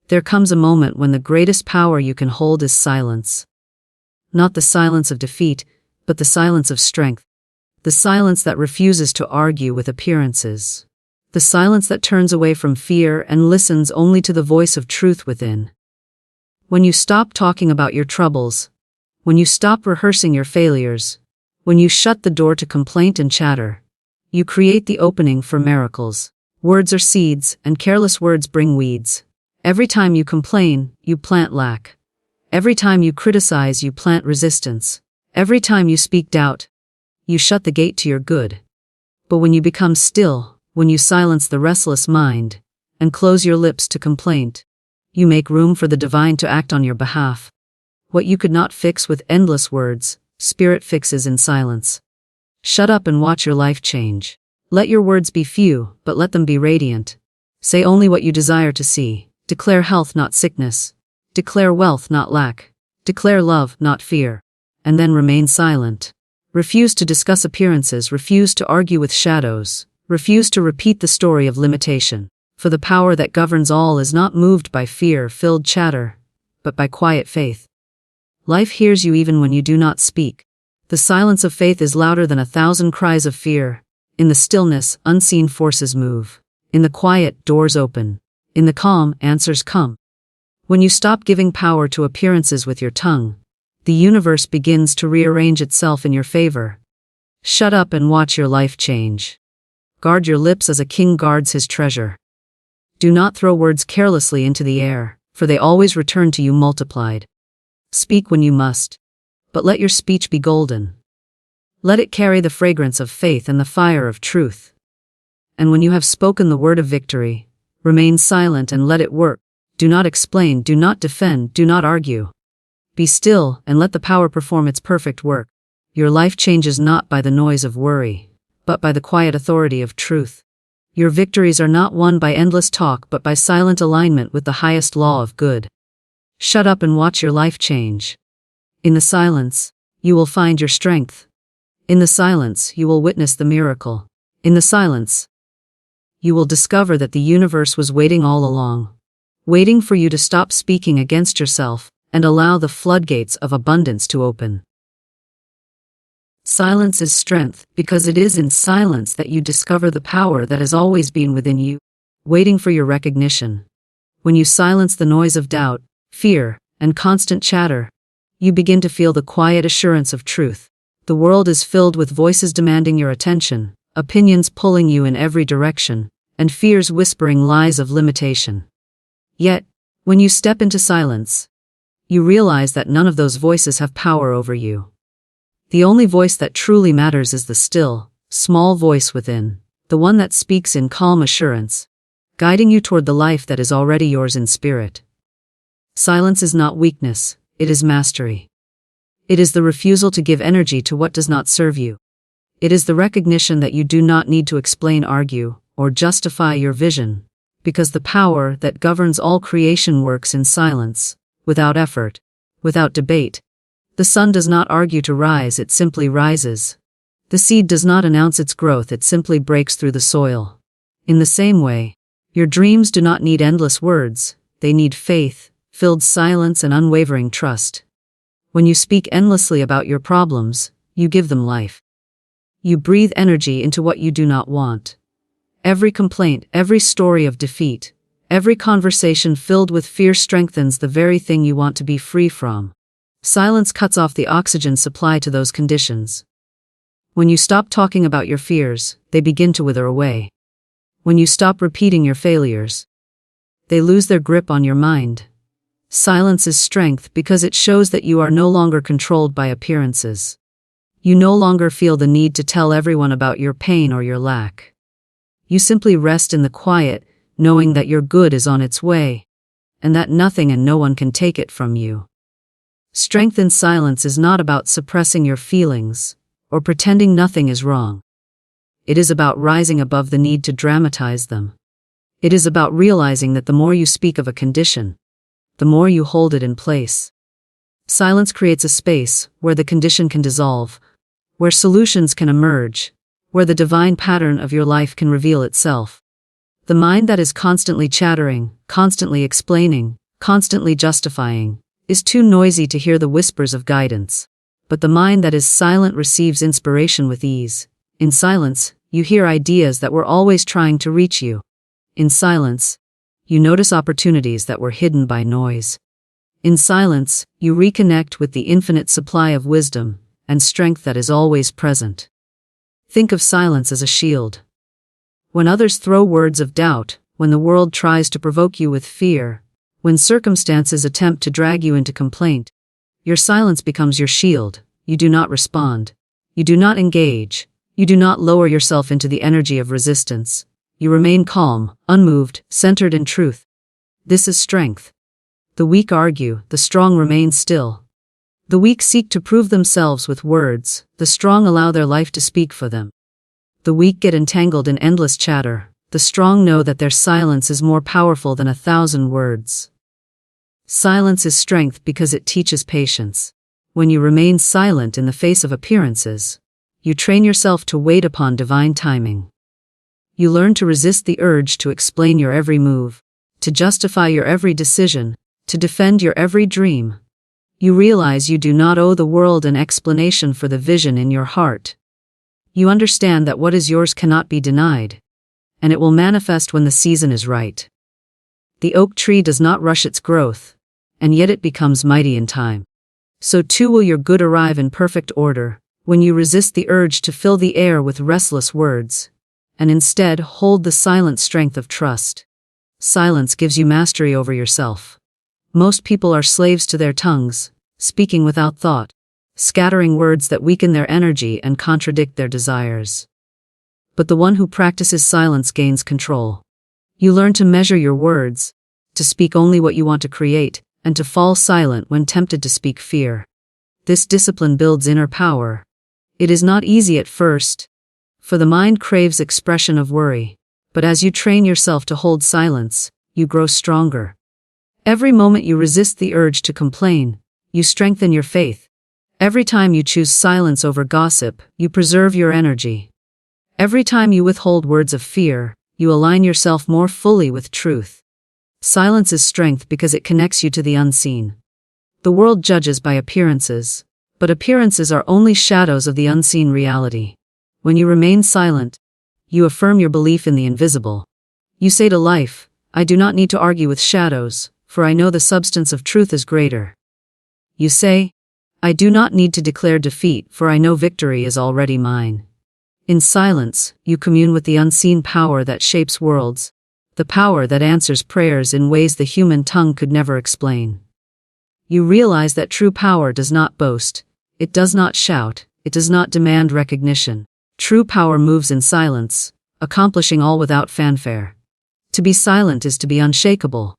There comes a moment when the greatest power you can hold is silence. Not the silence of defeat, but the silence of strength. The silence that refuses to argue with appearances. The silence that turns away from fear and listens only to the voice of truth within. When you stop talking about your troubles, when you stop rehearsing your failures, when you shut the door to complaint and chatter, you create the opening for miracles. Words are seeds, and careless words bring weeds. Every time you complain, you plant lack. Every time you criticize, you plant resistance. Every time you speak doubt, you shut the gate to your good. But when you become still, when you silence the restless mind, and close your lips to complaint, you make room for the divine to act on your behalf. What you could not fix with endless words, Spirit fixes in silence. Shut up and watch your life change. Let your words be few, but let them be radiant. Say only what you desire to see. Declare health, not sickness. Declare wealth, not lack. Declare love, not fear. And then remain silent. Refuse to discuss appearances, refuse to argue with shadows, refuse to repeat the story of limitation. For the power that governs all is not moved by fear-filled chatter, but by quiet faith. Life hears you even when you do not speak. The silence of faith is louder than 1,000 cries of fear. In the stillness, unseen forces move. In the quiet, doors open. In the calm, answers come. When you stop giving power to appearances with your tongue, the universe begins to rearrange itself in your favor. Shut up and watch your life change. Guard your lips as a king guards his treasure. Do not throw words carelessly into the air, for they always return to you multiplied. Speak when you must, but let your speech be golden. Let it carry the fragrance of faith and the fire of truth. And when you have spoken the word of victory, remain silent and let it work. Do not explain, do not defend, do not argue. Be still and let the power perform its perfect work. Your life changes not by the noise of worry, but by the quiet authority of truth. Your victories are not won by endless talk but by silent alignment with the highest law of good. Shut up and watch your life change. In the silence, you will find your strength. In the silence, you will witness the miracle. In the silence, you will discover that the universe was waiting all along, waiting for you to stop speaking against yourself and allow the floodgates of abundance to open. Silence is strength because it is in silence that you discover the power that has always been within you, waiting for your recognition. When you silence the noise of doubt, fear, and constant chatter, you begin to feel the quiet assurance of truth. The world is filled with voices demanding your attention, opinions pulling you in every direction, and fears whispering lies of limitation. Yet, when you step into silence, you realize that none of those voices have power over you. The only voice that truly matters is the still, small voice within, the one that speaks in calm assurance, guiding you toward the life that is already yours in spirit. Silence is not weakness, it is mastery. It is the refusal to give energy to what does not serve you. It is the recognition that you do not need to explain, argue, or justify your vision, because the power that governs all creation works in silence, without effort, without debate. The sun does not argue to rise, it simply rises. The seed does not announce its growth, it simply breaks through the soil. In the same way, your dreams do not need endless words, they need faith, filled silence and unwavering trust. When you speak endlessly about your problems, you give them life. You breathe energy into what you do not want. Every complaint, every story of defeat, every conversation filled with fear strengthens the very thing you want to be free from. Silence cuts off the oxygen supply to those conditions. When you stop talking about your fears, they begin to wither away. When you stop repeating your failures, they lose their grip on your mind. Silence is strength because it shows that you are no longer controlled by appearances. You no longer feel the need to tell everyone about your pain or your lack. You simply rest in the quiet, knowing that your good is on its way, and that nothing and no one can take it from you. Strength in silence is not about suppressing your feelings, or pretending nothing is wrong. It is about rising above the need to dramatize them. It is about realizing that the more you speak of a condition, the more you hold it in place. Silence creates a space where the condition can dissolve, where solutions can emerge, where the divine pattern of your life can reveal itself. The mind that is constantly chattering, constantly explaining, constantly justifying, is too noisy to hear the whispers of guidance. But the mind that is silent receives inspiration with ease. In silence, you hear ideas that were always trying to reach you. In silence, you notice opportunities that were hidden by noise. In silence, you reconnect with the infinite supply of wisdom and strength that is always present. Think of silence as a shield. When others throw words of doubt, when the world tries to provoke you with fear, when circumstances attempt to drag you into complaint, your silence becomes your shield. You do not respond. You do not engage. You do not lower yourself into the energy of resistance. You remain calm, unmoved, centered in truth. This is strength. The weak argue, the strong remain still. The weak seek to prove themselves with words, the strong allow their life to speak for them. The weak get entangled in endless chatter, the strong know that their silence is more powerful than 1,000 words. Silence is strength because it teaches patience. When you remain silent in the face of appearances, you train yourself to wait upon divine timing. You learn to resist the urge to explain your every move, to justify your every decision, to defend your every dream. You realize you do not owe the world an explanation for the vision in your heart. You understand that what is yours cannot be denied, and it will manifest when the season is right. The oak tree does not rush its growth, and yet it becomes mighty in time. So too will your good arrive in perfect order, when you resist the urge to fill the air with restless words, and instead hold the silent strength of trust. Silence gives you mastery over yourself. Most people are slaves to their tongues, speaking without thought, scattering words that weaken their energy and contradict their desires. But the one who practices silence gains control. You learn to measure your words, to speak only what you want to create, and to fall silent when tempted to speak fear. This discipline builds inner power. It is not easy at first, for the mind craves expression of worry, but as you train yourself to hold silence, you grow stronger. Every moment you resist the urge to complain, you strengthen your faith. Every time you choose silence over gossip, you preserve your energy. Every time you withhold words of fear, you align yourself more fully with truth. Silence is strength because it connects you to the unseen. The world judges by appearances, but appearances are only shadows of the unseen reality. When you remain silent, you affirm your belief in the invisible. You say to life, I do not need to argue with shadows, for I know the substance of truth is greater. You say, I do not need to declare defeat, for I know victory is already mine. In silence, you commune with the unseen power that shapes worlds, the power that answers prayers in ways the human tongue could never explain. You realize that true power does not boast, it does not shout, it does not demand recognition. True power moves in silence, accomplishing all without fanfare. To be silent is to be unshakable.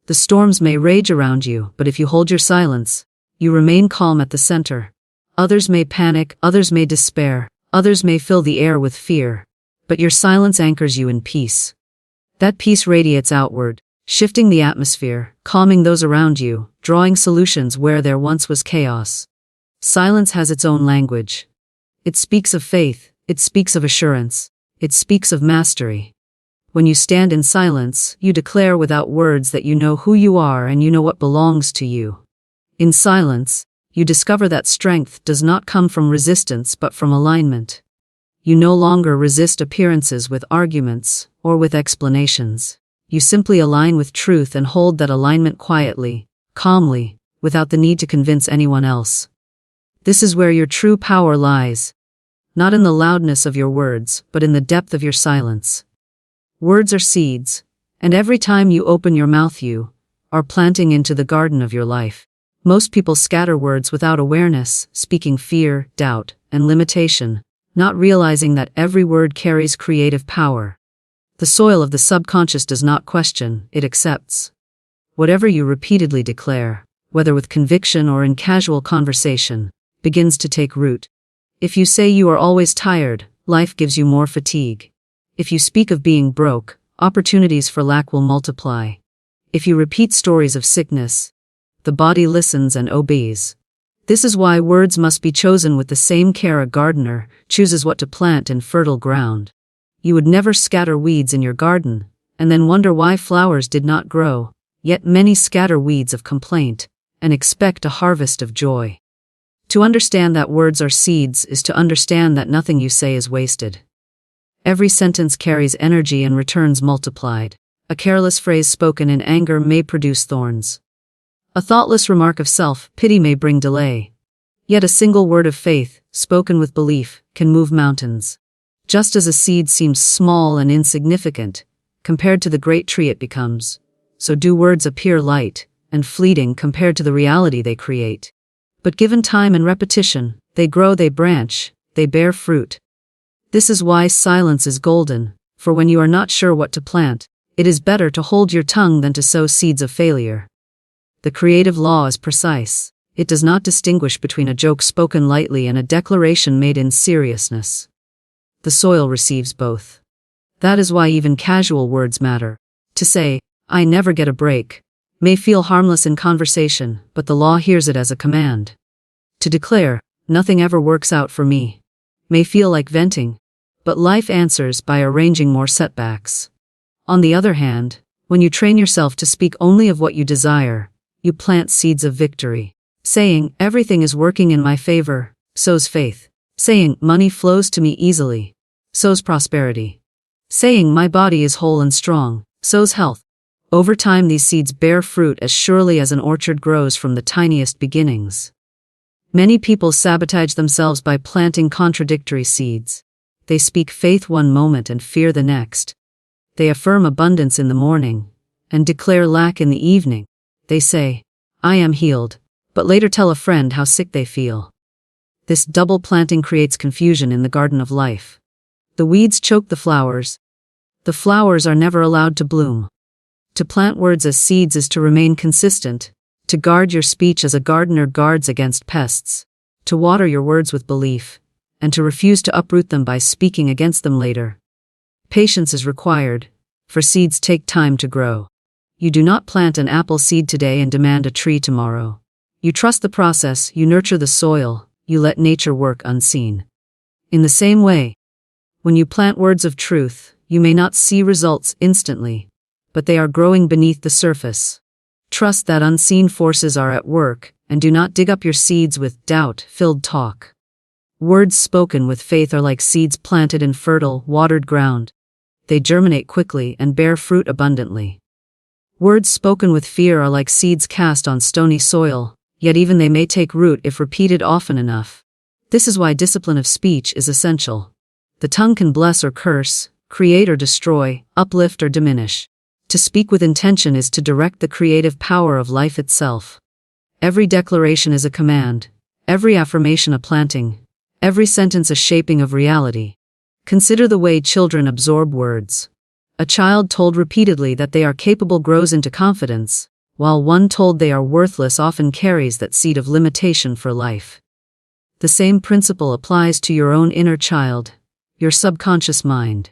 The storms may rage around you, but if you hold your silence, you remain calm at the center. Others may panic, others may despair, others may fill the air with fear, but your silence anchors you in peace. That peace radiates outward, shifting the atmosphere, calming those around you, drawing solutions where there once was chaos. Silence has its own language. It speaks of faith, it speaks of assurance, it speaks of mastery. When you stand in silence, you declare without words that you know who you are and you know what belongs to you. In silence, you discover that strength does not come from resistance but from alignment. You no longer resist appearances with arguments or with explanations. You simply align with truth and hold that alignment quietly, calmly, without the need to convince anyone else. This is where your true power lies, not in the loudness of your words, but in the depth of your silence. Words are seeds, and every time you open your mouth you are planting into the garden of your life. Most people scatter words without awareness, speaking fear, doubt, and limitation, not realizing that every word carries creative power. The soil of the subconscious does not question, it accepts. Whatever you repeatedly declare, whether with conviction or in casual conversation, begins to take root. If you say you are always tired, life gives you more fatigue. If you speak of being broke, opportunities for lack will multiply. If you repeat stories of sickness, the body listens and obeys. This is why words must be chosen with the same care a gardener chooses what to plant in fertile ground. You would never scatter weeds in your garden, and then wonder why flowers did not grow. yet many scatter weeds of complaint and expect a harvest of joy. To understand that words are seeds is to understand that nothing you say is wasted. Every sentence carries energy and returns multiplied. A careless phrase spoken in anger may produce thorns. A thoughtless remark of self-pity may bring delay. Yet a single word of faith, spoken with belief, can move mountains. Just as a seed seems small and insignificant, compared to the great tree it becomes, so do words appear light and fleeting compared to the reality they create. But given time and repetition, they grow, they branch, they bear fruit. This is why silence is golden, for when you are not sure what to plant, it is better to hold your tongue than to sow seeds of failure. The creative law is precise. It does not distinguish between a joke spoken lightly and a declaration made in seriousness. The soil receives both. That is why even casual words matter. To say, "I never get a break," may feel harmless in conversation, but the law hears it as a command. To declare, "Nothing ever works out for me," may feel like venting, but life answers by arranging more setbacks. On the other hand, when you train yourself to speak only of what you desire, you plant seeds of victory. Saying, "Everything is working in my favor," sows faith. Saying, "Money flows to me easily," sows prosperity. Saying, "My body is whole and strong," sows health. Over time these seeds bear fruit as surely as an orchard grows from the tiniest beginnings. Many people sabotage themselves by planting contradictory seeds. They speak faith one moment and fear the next. They affirm abundance in the morning and declare lack in the evening. They say, "I am healed," but later tell a friend how sick they feel. This double planting creates confusion in the garden of life. The weeds choke the flowers. The flowers are never allowed to bloom. To plant words as seeds is to remain consistent, to guard your speech as a gardener guards against pests, to water your words with belief, and to refuse to uproot them by speaking against them later. Patience is required, for seeds take time to grow. You do not plant an apple seed today and demand a tree tomorrow. You trust the process, you nurture the soil, you let nature work unseen. In the same way, when you plant words of truth, you may not see results instantly, but they are growing beneath the surface. Trust that unseen forces are at work, and do not dig up your seeds with doubt-filled talk. Words spoken with faith are like seeds planted in fertile, watered ground. They germinate quickly and bear fruit abundantly. Words spoken with fear are like seeds cast on stony soil, yet even they may take root if repeated often enough. This is why discipline of speech is essential. The tongue can bless or curse, create or destroy, uplift or diminish. To speak with intention is to direct the creative power of life itself. Every declaration is a command, every affirmation a planting, every sentence a shaping of reality. Consider the way children absorb words. A child told repeatedly that they are capable grows into confidence, while one told they are worthless often carries that seed of limitation for life. The same principle applies to your own inner child, your subconscious mind.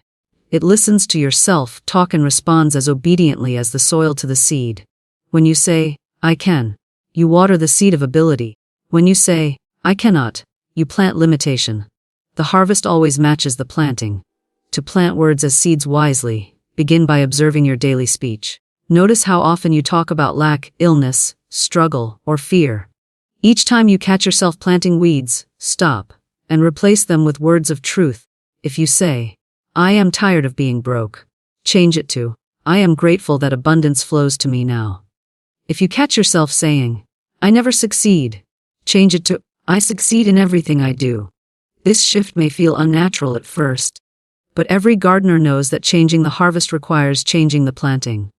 It listens to your self-talk and responds as obediently as the soil to the seed. When you say, "I can," you water the seed of ability. When you say, "I cannot," you plant limitation. The harvest always matches the planting. To plant words as seeds wisely, begin by observing your daily speech. Notice how often you talk about lack, illness, struggle, or fear. Each time you catch yourself planting weeds, stop, and replace them with words of truth. If you say, "I am tired of being broke," change it to, "I am grateful that abundance flows to me now." If you catch yourself saying, "I never succeed," change it to, "I succeed in everything I do." This shift may feel unnatural at first, but every gardener knows that changing the harvest requires changing the planting.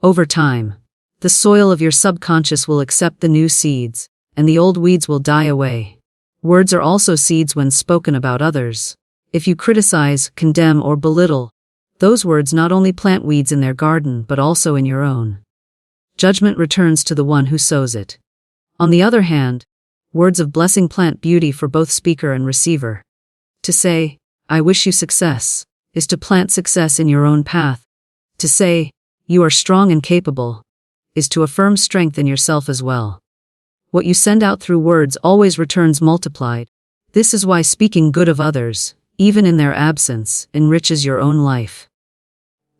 Over time, the soil of your subconscious will accept the new seeds, and the old weeds will die away. Words are also seeds when spoken about others. If you criticize, condemn, or belittle, those words not only plant weeds in their garden but also in your own. Judgment returns to the one who sows it. On the other hand, words of blessing plant beauty for both speaker and receiver. To say, "I wish you success," is to plant success in your own path. To say, "You are strong and capable," is to affirm strength in yourself as well. What you send out through words always returns multiplied. This is why speaking good of others, even in their absence, enriches your own life.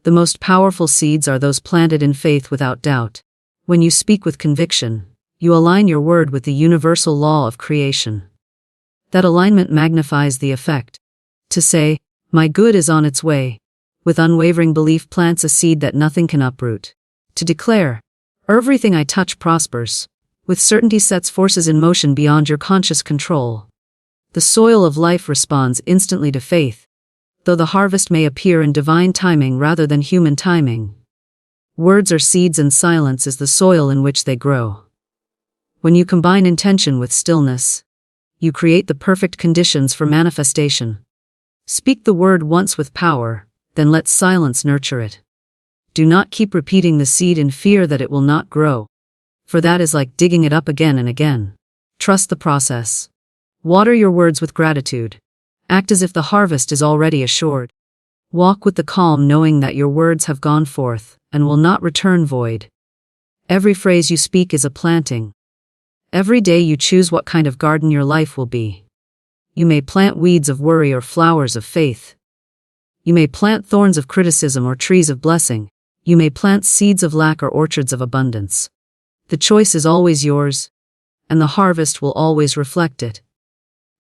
The most powerful seeds are those planted in faith without doubt. When you speak with conviction, you align your word with the universal law of creation. That alignment magnifies the effect. To say, "My good is on its way," with unwavering belief plants a seed that nothing can uproot. To declare, "Everything I touch prospers," with certainty sets forces in motion beyond your conscious control. The soil of life responds instantly to faith, though the harvest may appear in divine timing rather than human timing. Words are seeds and silence is the soil in which they grow. When you combine intention with stillness, you create the perfect conditions for manifestation. Speak the word once with power, then let silence nurture it. Do not keep repeating the seed in fear that it will not grow, for that is like digging it up again and again. Trust the process. Water your words with gratitude. Act as if the harvest is already assured. Walk with the calm knowing that your words have gone forth and will not return void. Every phrase you speak is a planting. Every day you choose what kind of garden your life will be. You may plant weeds of worry or flowers of faith. You may plant thorns of criticism or trees of blessing. You may plant seeds of lack or orchards of abundance. The choice is always yours, and the harvest will always reflect it.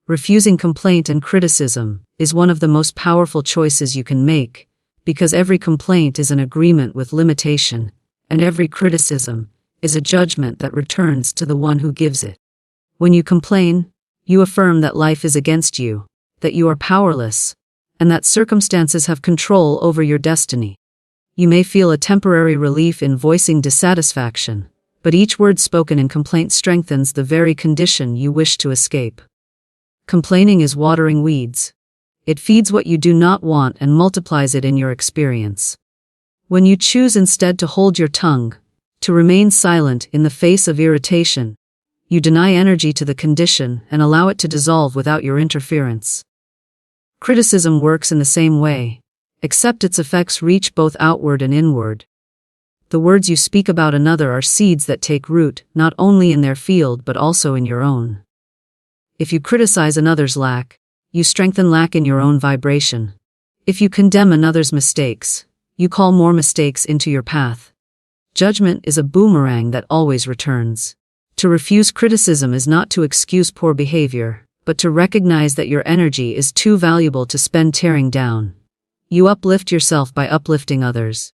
Refusing complaint and criticism is one of the most powerful choices you can make, because every complaint is an agreement with limitation, and every criticism is a judgment that returns to the one who gives it. When you complain, you affirm that life is against you, that you are powerless, and that circumstances have control over your destiny. You may feel a temporary relief in voicing dissatisfaction, but each word spoken in complaint strengthens the very condition you wish to escape. Complaining is watering weeds. It feeds what you do not want and multiplies it in your experience. When you choose instead to hold your tongue, to remain silent in the face of irritation, you deny energy to the condition and allow it to dissolve without your interference. Criticism works in the same way, except its effects reach both outward and inward. The words you speak about another are seeds that take root not only in their field but also in your own. If you criticize another's lack, you strengthen lack in your own vibration. If you condemn another's mistakes, you call more mistakes into your path. Judgment is a boomerang that always returns. To refuse criticism is not to excuse poor behavior, but to recognize that your energy is too valuable to spend tearing down. You uplift yourself by uplifting others.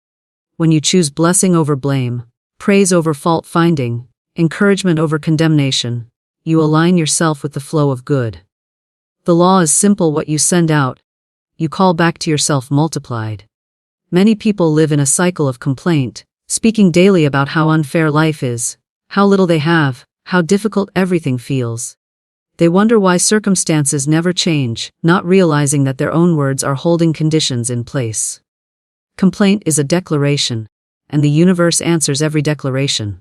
When you choose blessing over blame, praise over fault-finding, encouragement over condemnation, you align yourself with the flow of good. The law is simple: what you send out, you call back to yourself multiplied. Many people live in a cycle of complaint, speaking daily about how unfair life is, how little they have, how difficult everything feels. They wonder why circumstances never change, not realizing that their own words are holding conditions in place. Complaint is a declaration, and the universe answers every declaration.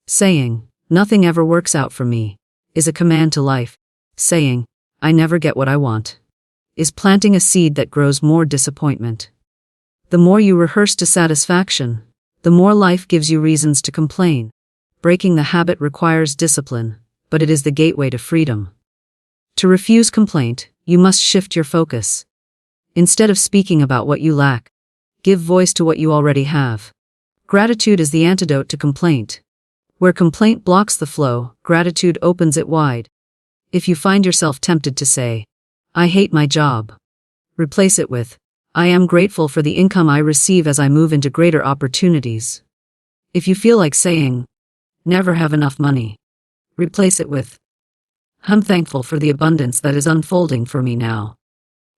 Saying, "Nothing ever works out for me," is a command to life. Saying, "I never get what I want," is planting a seed that grows more disappointment. The more you rehearse dissatisfaction, the more life gives you reasons to complain. Breaking the habit requires discipline, but it is the gateway to freedom. To refuse complaint, you must shift your focus. Instead of speaking about what you lack, give voice to what you already have. Gratitude is the antidote to complaint. Where complaint blocks the flow, gratitude opens it wide. If you find yourself tempted to say, "I hate my job," replace it with, "I am grateful for the income I receive as I move into greater opportunities." If you feel like saying, "Never have enough money," replace it with, "I'm thankful for the abundance that is unfolding for me now."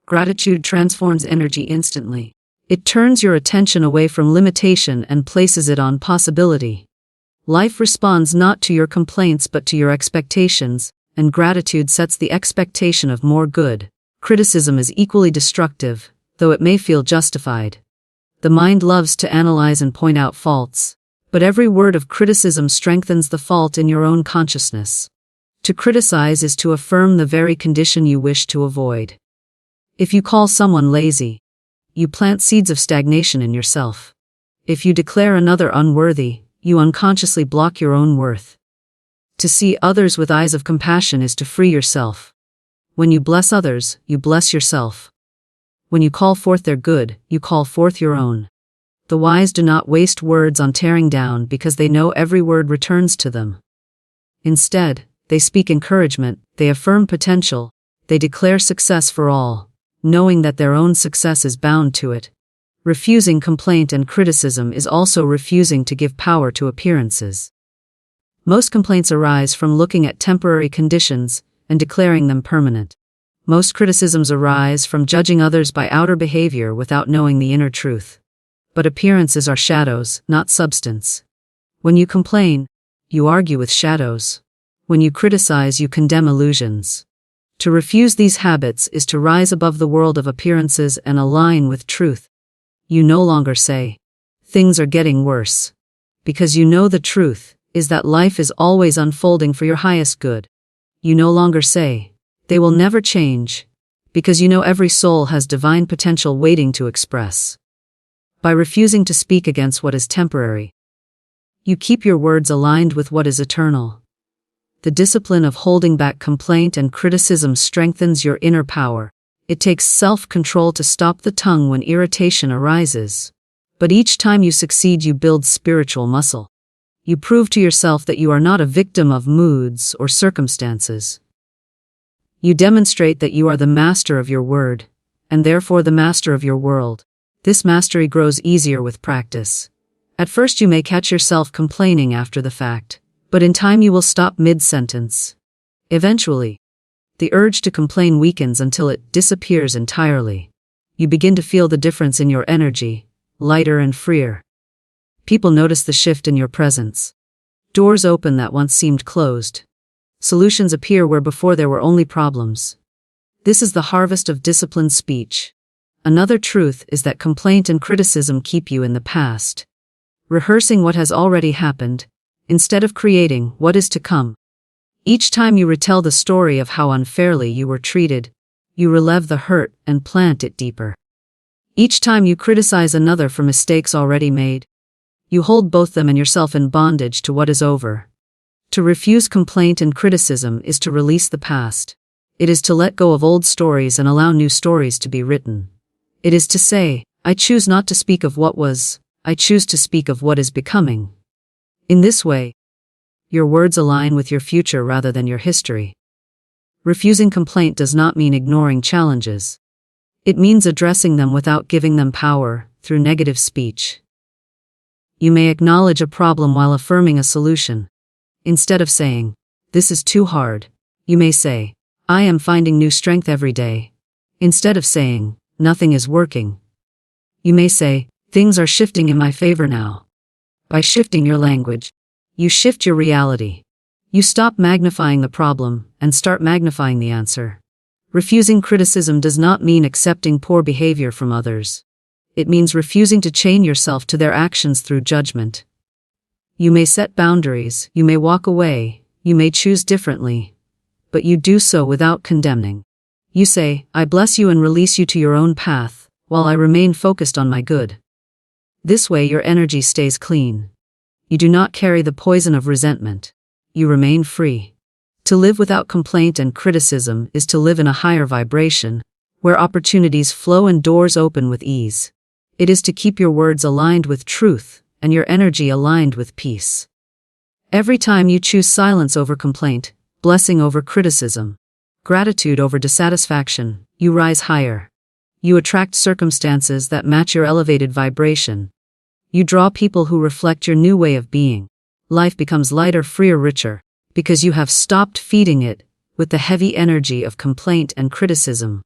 Gratitude transforms energy instantly. It turns your attention away from limitation and places it on possibility. Life responds not to your complaints but to your expectations, and gratitude sets the expectation of more good. Criticism is equally destructive, though it may feel justified. The mind loves to analyze and point out faults, but every word of criticism strengthens the fault in your own consciousness. To criticize is to affirm the very condition you wish to avoid. If you call someone lazy, you plant seeds of stagnation in yourself. If you declare another unworthy, you unconsciously block your own worth. To see others with eyes of compassion is to free yourself. When you bless others, you bless yourself. When you call forth their good, you call forth your own. The wise do not waste words on tearing down because they know every word returns to them. Instead, they speak encouragement, they affirm potential, they declare success for all, knowing that their own success is bound to it. Refusing complaint and criticism is also refusing to give power to appearances. Most complaints arise from looking at temporary conditions and declaring them permanent. Most criticisms arise from judging others by outer behavior without knowing the inner truth. But appearances are shadows, not substance. When you complain, you argue with shadows. When you criticize, you condemn illusions. To refuse these habits is to rise above the world of appearances and align with truth. You no longer say, "Things are getting worse," because you know the truth is that life is always unfolding for your highest good. You no longer say, "They will never change," because you know every soul has divine potential waiting to express. By refusing to speak against what is temporary, you keep your words aligned with what is eternal. The discipline of holding back complaint and criticism strengthens your inner power. It takes self-control to stop the tongue when irritation arises. But each time you succeed, you build spiritual muscle. You prove to yourself that you are not a victim of moods or circumstances. You demonstrate that you are the master of your word, and therefore the master of your world. This mastery grows easier with practice. At first you may catch yourself complaining after the fact, but in time you will stop mid-sentence. Eventually, the urge to complain weakens until it disappears entirely. You begin to feel the difference in your energy, lighter and freer. People notice the shift in your presence. Doors open that once seemed closed. Solutions appear where before there were only problems. This is the harvest of disciplined speech. Another truth is that complaint and criticism keep you in the past, rehearsing what has already happened, instead of creating what is to come. Each time you retell the story of how unfairly you were treated, you relive the hurt and plant it deeper. Each time you criticize another for mistakes already made, you hold both them and yourself in bondage to what is over. To refuse complaint and criticism is to release the past. It is to let go of old stories and allow new stories to be written. It is to say, "I choose not to speak of what was, I choose to speak of what is becoming." In this way, your words align with your future rather than your history. Refusing complaint does not mean ignoring challenges. It means addressing them without giving them power through negative speech. You may acknowledge a problem while affirming a solution. Instead of saying, "This is too hard," you may say, "I am finding new strength every day." Instead of saying, "Nothing is working," you may say, "Things are shifting in my favor now." By shifting your language, you shift your reality. You stop magnifying the problem and start magnifying the answer. Refusing criticism does not mean accepting poor behavior from others. It means refusing to chain yourself to their actions through judgment. You may set boundaries, you may walk away, you may choose differently, but you do so without condemning. You say, "I bless you and release you to your own path, while I remain focused on my good." This way your energy stays clean. You do not carry the poison of resentment. You remain free. To live without complaint and criticism is to live in a higher vibration, where opportunities flow and doors open with ease. It is to keep your words aligned with truth and your energy aligned with peace. Every time you choose silence over complaint, blessing over criticism, gratitude over dissatisfaction, you rise higher. You attract circumstances that match your elevated vibration. You draw people who reflect your new way of being. Life becomes lighter, freer, richer, because you have stopped feeding it with the heavy energy of complaint and criticism.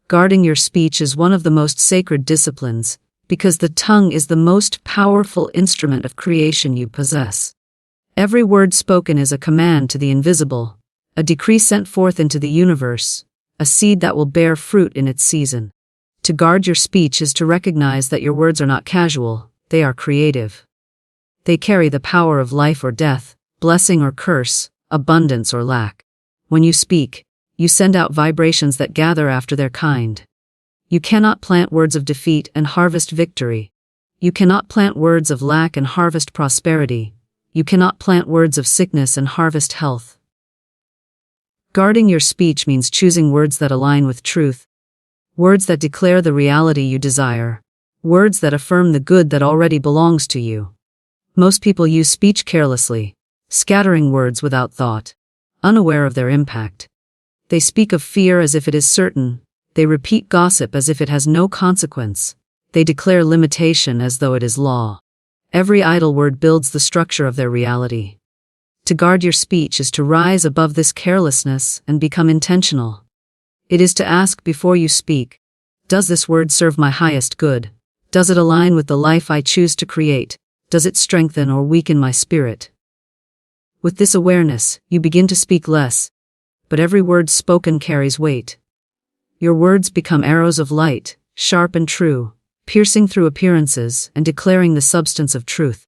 Guarding your speech is one of the most sacred disciplines, because the tongue is the most powerful instrument of creation you possess. Every word spoken is a command to the invisible, a decree sent forth into the universe, a seed that will bear fruit in its season. To guard your speech is to recognize that your words are not casual, they are creative. They carry the power of life or death, blessing or curse, abundance or lack. When you speak, you send out vibrations that gather after their kind. You cannot plant words of defeat and harvest victory. You cannot plant words of lack and harvest prosperity. You cannot plant words of sickness and harvest health. Guarding your speech means choosing words that align with truth, words that declare the reality you desire, words that affirm the good that already belongs to you. Most people use speech carelessly, scattering words without thought, unaware of their impact. They speak of fear as if it is certain. They repeat gossip as if it has no consequence. They declare limitation as though it is law. Every idle word builds the structure of their reality. To guard your speech is to rise above this carelessness and become intentional. It is to ask before you speak, does this word serve my highest good? Does it align with the life I choose to create? Does it strengthen or weaken my spirit? With this awareness, you begin to speak less, but every word spoken carries weight. Your words become arrows of light, sharp and true, piercing through appearances and declaring the substance of truth.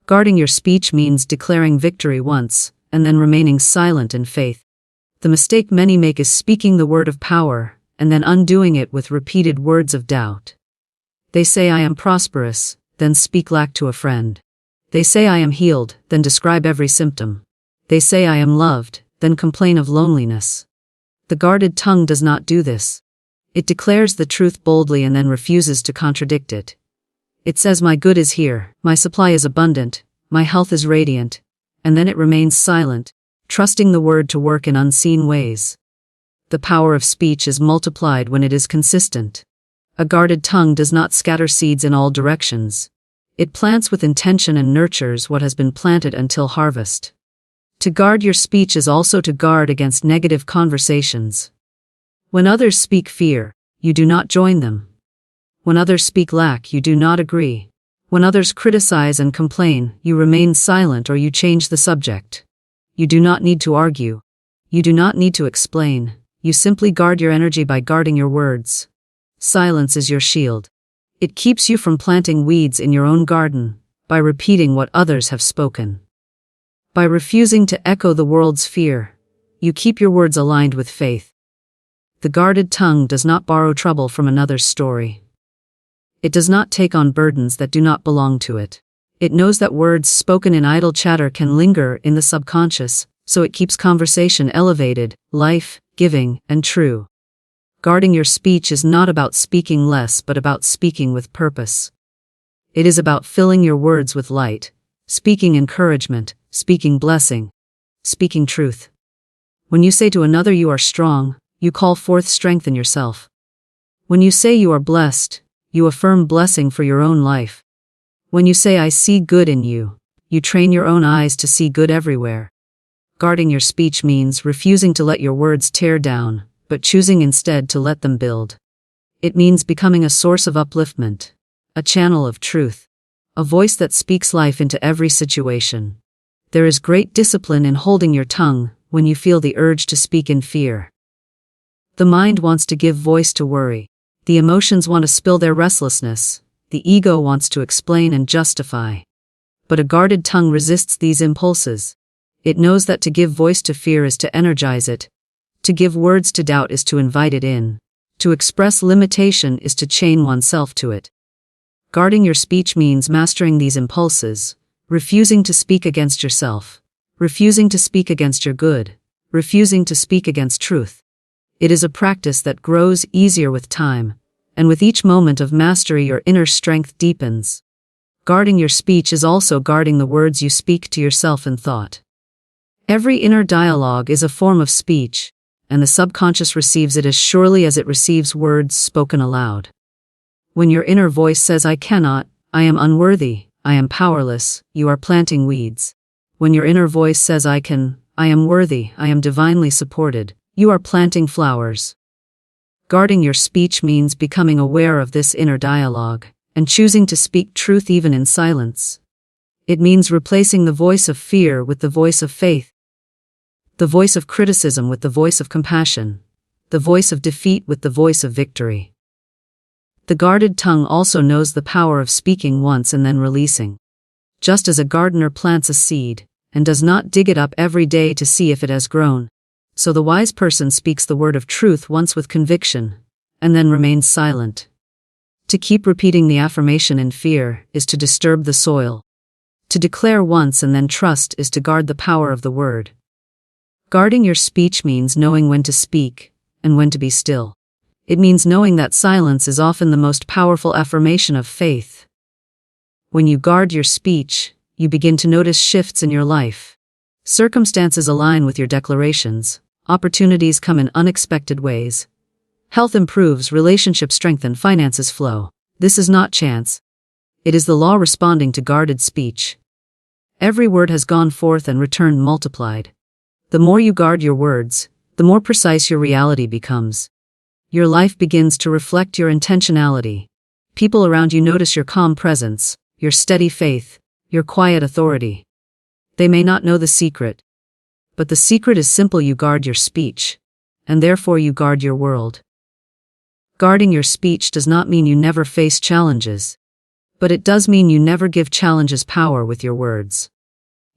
Guarding your speech means declaring victory once, and then remaining silent in faith. The mistake many make is speaking the word of power, and then undoing it with repeated words of doubt. They say I am prosperous, then speak lack to a friend. They say I am healed, then describe every symptom. They say I am loved, then complain of loneliness. The guarded tongue does not do this. It declares the truth boldly and then refuses to contradict it. It says my good is here, my supply is abundant, my health is radiant, and then it remains silent, trusting the word to work in unseen ways. The power of speech is multiplied when it is consistent. A guarded tongue does not scatter seeds in all directions. It plants with intention and nurtures what has been planted until harvest. To guard your speech is also to guard against negative conversations. When others speak fear, you do not join them. When others speak lack, you do not agree. When others criticize and complain, you remain silent or you change the subject. You do not need to argue. You do not need to explain. You simply guard your energy by guarding your words. Silence is your shield. It keeps you from planting weeds in your own garden, by repeating what others have spoken. By refusing to echo the world's fear, you keep your words aligned with faith. The guarded tongue does not borrow trouble from another's story. It does not take on burdens that do not belong to it. It knows that words spoken in idle chatter can linger in the subconscious, so it keeps conversation elevated, life-giving, and true. Guarding your speech is not about speaking less but about speaking with purpose. It is about filling your words with light, speaking encouragement, speaking blessing, speaking truth. When you say to another you are strong, you call forth strength in yourself. When you say you are blessed, you affirm blessing for your own life. When you say I see good in you, you train your own eyes to see good everywhere. Guarding your speech means refusing to let your words tear down, but choosing instead to let them build. It means becoming a source of upliftment, a channel of truth, a voice that speaks life into every situation. There is great discipline in holding your tongue when you feel the urge to speak in fear. The mind wants to give voice to worry. The emotions want to spill their restlessness. The ego wants to explain and justify. But a guarded tongue resists these impulses. It knows that to give voice to fear is to energize it. To give words to doubt is to invite it in. To express limitation is to chain oneself to it. Guarding your speech means mastering these impulses, refusing to speak against yourself, refusing to speak against your good, refusing to speak against truth. It is a practice that grows easier with time, and with each moment of mastery your inner strength deepens. Guarding your speech is also guarding the words you speak to yourself in thought. Every inner dialogue is a form of speech, and the subconscious receives it as surely as it receives words spoken aloud. When your inner voice says I cannot, I am unworthy, I am powerless, you are planting weeds. When your inner voice says I can, I am worthy, I am divinely supported, you are planting flowers. Guarding your speech means becoming aware of this inner dialogue, and choosing to speak truth even in silence. It means replacing the voice of fear with the voice of faith, the voice of criticism with the voice of compassion, the voice of defeat with the voice of victory. The guarded tongue also knows the power of speaking once and then releasing. Just as a gardener plants a seed, and does not dig it up every day to see if it has grown, so the wise person speaks the word of truth once with conviction, and then remains silent. To keep repeating the affirmation in fear is to disturb the soil. To declare once and then trust is to guard the power of the word. Guarding your speech means knowing when to speak, and when to be still. It means knowing that silence is often the most powerful affirmation of faith. When you guard your speech, you begin to notice shifts in your life. Circumstances align with your declarations, opportunities come in unexpected ways. Health improves, relationships strengthen, finances flow. This is not chance. It is the law responding to guarded speech. Every word has gone forth and returned multiplied. The more you guard your words, the more precise your reality becomes. Your life begins to reflect your intentionality. People around you notice your calm presence, your steady faith, your quiet authority. They may not know the secret, but the secret is simple: you guard your speech, and therefore you guard your world. Guarding your speech does not mean you never face challenges, but it does mean you never give challenges power with your words.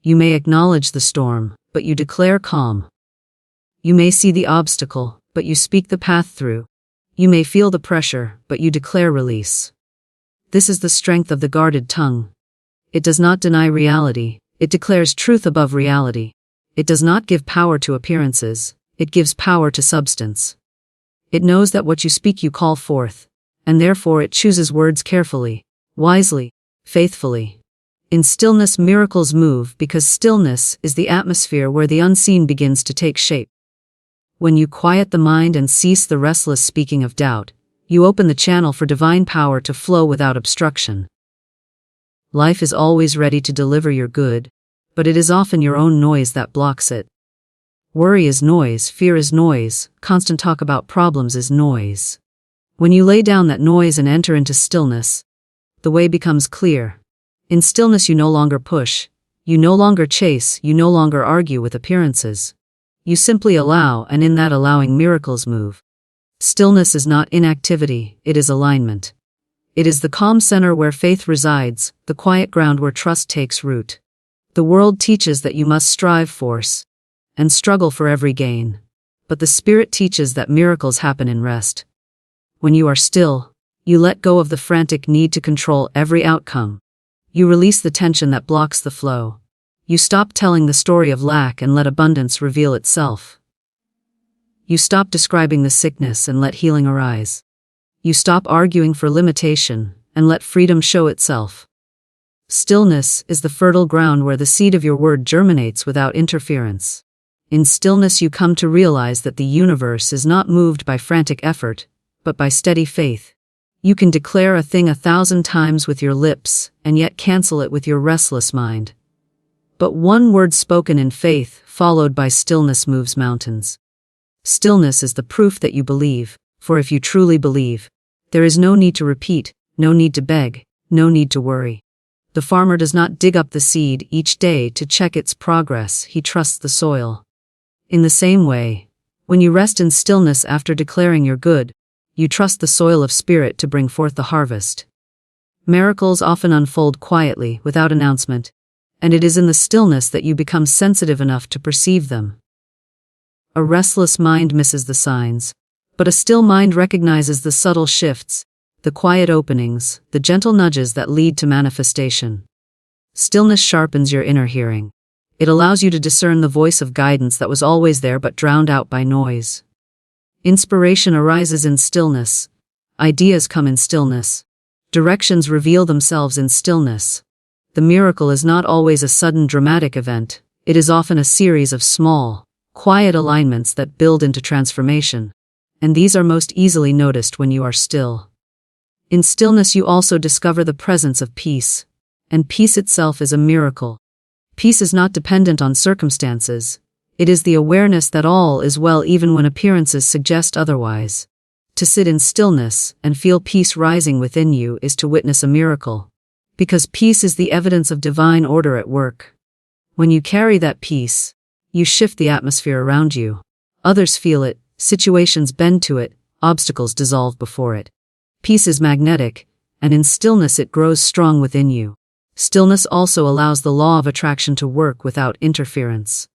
You may acknowledge the storm, but you declare calm. You may see the obstacle, but you speak the path through. You may feel the pressure, but you declare release. This is the strength of the guarded tongue. It does not deny reality, it declares truth above reality. It does not give power to appearances, it gives power to substance. It knows that what you speak you call forth, and therefore it chooses words carefully, wisely, faithfully. In stillness miracles move, because stillness is the atmosphere where the unseen begins to take shape. When you quiet the mind and cease the restless speaking of doubt, you open the channel for divine power to flow without obstruction. Life is always ready to deliver your good, but it is often your own noise that blocks it. Worry is noise, fear is noise, constant talk about problems is noise. When you lay down that noise and enter into stillness, the way becomes clear. In stillness you no longer push, you no longer chase, you no longer argue with appearances. You simply allow, and in that allowing miracles move. Stillness is not inactivity, it is alignment. It is the calm center where faith resides, the quiet ground where trust takes root. The world teaches that you must strive, force, and struggle for every gain. But the Spirit teaches that miracles happen in rest. When you are still, you let go of the frantic need to control every outcome. You release the tension that blocks the flow. You stop telling the story of lack and let abundance reveal itself. You stop describing the sickness and let healing arise. You stop arguing for limitation and let freedom show itself. Stillness is the fertile ground where the seed of your word germinates without interference. In stillness you come to realize that the universe is not moved by frantic effort, but by steady faith. You can declare a thing 1,000 times with your lips and yet cancel it with your restless mind. But one word spoken in faith, followed by stillness, moves mountains. Stillness is the proof that you believe, for if you truly believe, there is no need to repeat, no need to beg, no need to worry. The farmer does not dig up the seed each day to check its progress, he trusts the soil. In the same way, when you rest in stillness after declaring your good, you trust the soil of spirit to bring forth the harvest. Miracles often unfold quietly, without announcement, and it is in the stillness that you become sensitive enough to perceive them. A restless mind misses the signs, but a still mind recognizes the subtle shifts, the quiet openings, the gentle nudges that lead to manifestation. Stillness sharpens your inner hearing. It allows you to discern the voice of guidance that was always there but drowned out by noise. Inspiration arises in stillness. Ideas come in stillness. Directions reveal themselves in stillness. The miracle is not always a sudden dramatic event, it is often a series of small, quiet alignments that build into transformation, and these are most easily noticed when you are still. In stillness you also discover the presence of peace, and peace itself is a miracle. Peace is not dependent on circumstances, it is the awareness that all is well even when appearances suggest otherwise. To sit in stillness and feel peace rising within you is to witness a miracle. Because peace is the evidence of divine order at work. When you carry that peace, you shift the atmosphere around you. Others feel it, situations bend to it, obstacles dissolve before it. Peace is magnetic, and in stillness it grows strong within you. Stillness also allows the law of attraction to work without interference.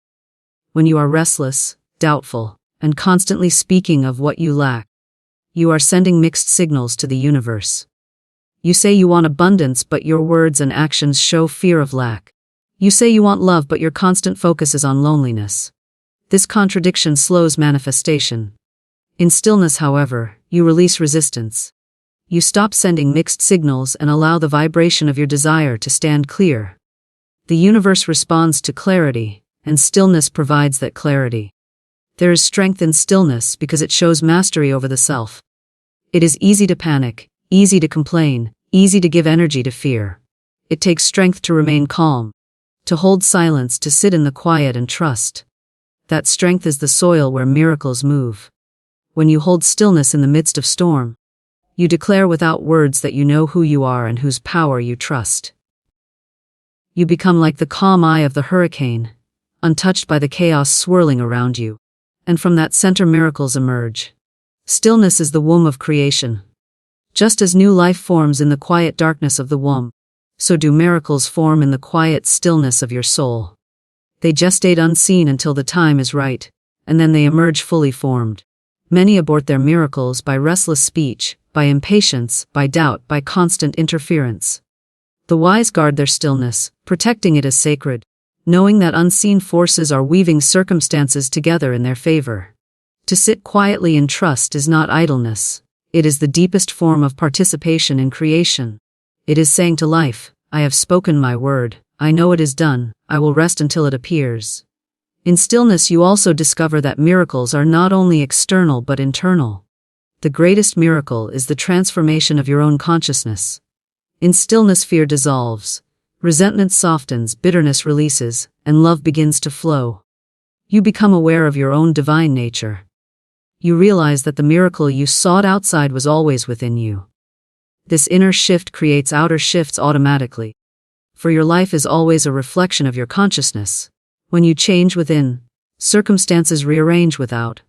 When you are restless, doubtful, and constantly speaking of what you lack, you are sending mixed signals to the universe. You say you want abundance, but your words and actions show fear of lack. You say you want love, but your constant focus is on loneliness. This contradiction slows manifestation. In stillness, however, You release resistance. You stop sending mixed signals and allow the vibration of your desire to stand clear. The universe responds to clarity, and stillness provides that clarity. There is strength in stillness because it shows mastery over the self. It is easy to panic, easy to complain, easy to give energy to fear. It takes strength to remain calm, to hold silence, to sit in the quiet and trust. That strength is the soil where miracles move. When you hold stillness in the midst of storm, you declare without words that you know who you are and whose power you trust. You become like the calm eye of the hurricane, untouched by the chaos swirling around you. And from that center miracles emerge. Stillness is the womb of creation. Just as new life forms in the quiet darkness of the womb, so do miracles form in the quiet stillness of your soul. They gestate unseen until the time is right, and then they emerge fully formed. Many abort their miracles by restless speech, by impatience, by doubt, by constant interference. The wise guard their stillness, protecting it as sacred, knowing that unseen forces are weaving circumstances together in their favor. To sit quietly in trust is not idleness. It is the deepest form of participation in creation. It is saying to life, I have spoken my word, I know it is done, I will rest until it appears. In stillness you also discover that miracles are not only external but internal. The greatest miracle is the transformation of your own consciousness. In stillness fear dissolves, resentment softens, bitterness releases, and love begins to flow. You become aware of your own divine nature. You realize that the miracle you sought outside was always within you. This inner shift creates outer shifts automatically. For your life is always a reflection of your consciousness. When you change within, circumstances rearrange without.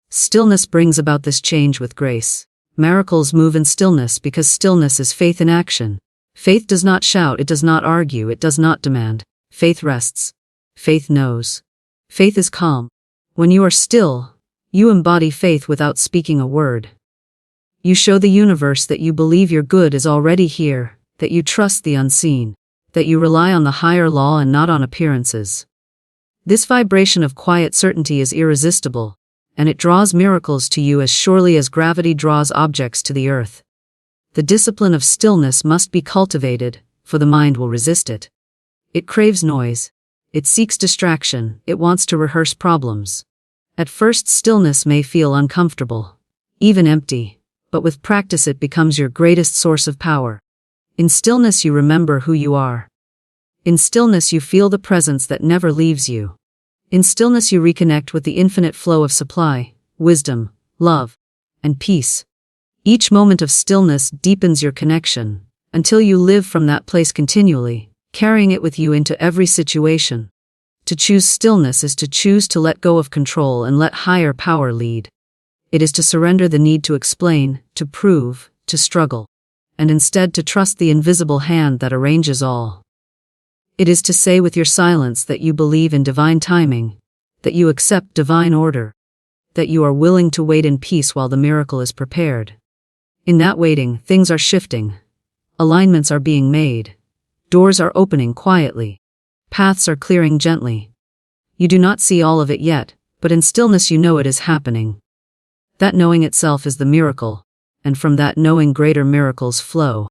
Stillness brings about this change with grace. Miracles move in stillness because stillness is faith in action. Faith does not shout, it does not argue, it does not demand. Faith rests. Faith knows. Faith is calm. When you are still, you embody faith without speaking a word. You show the universe that you believe your good is already here, that you trust the unseen, that you rely on the higher law and not on appearances. This vibration of quiet certainty is irresistible, and it draws miracles to you as surely as gravity draws objects to the earth. The discipline of stillness must be cultivated, for the mind will resist it. It craves noise. It seeks distraction. It wants to rehearse problems. At first, stillness may feel uncomfortable, even empty, but with practice it becomes your greatest source of power. In stillness you remember who you are. In stillness you feel the presence that never leaves you. In stillness you reconnect with the infinite flow of supply, wisdom, love, and peace. Each moment of stillness deepens your connection, until you live from that place continually, carrying it with you into every situation. To choose stillness is to choose to let go of control and let higher power lead. It is to surrender the need to explain, to prove, to struggle, and instead to trust the invisible hand that arranges all. It is to say with your silence that you believe in divine timing, that you accept divine order, that you are willing to wait in peace while the miracle is prepared. In that waiting, things are shifting. Alignments are being made. Doors are opening quietly. Paths are clearing gently. You do not see all of it yet, but in stillness you know it is happening. That knowing itself is the miracle, and from that knowing greater miracles flow.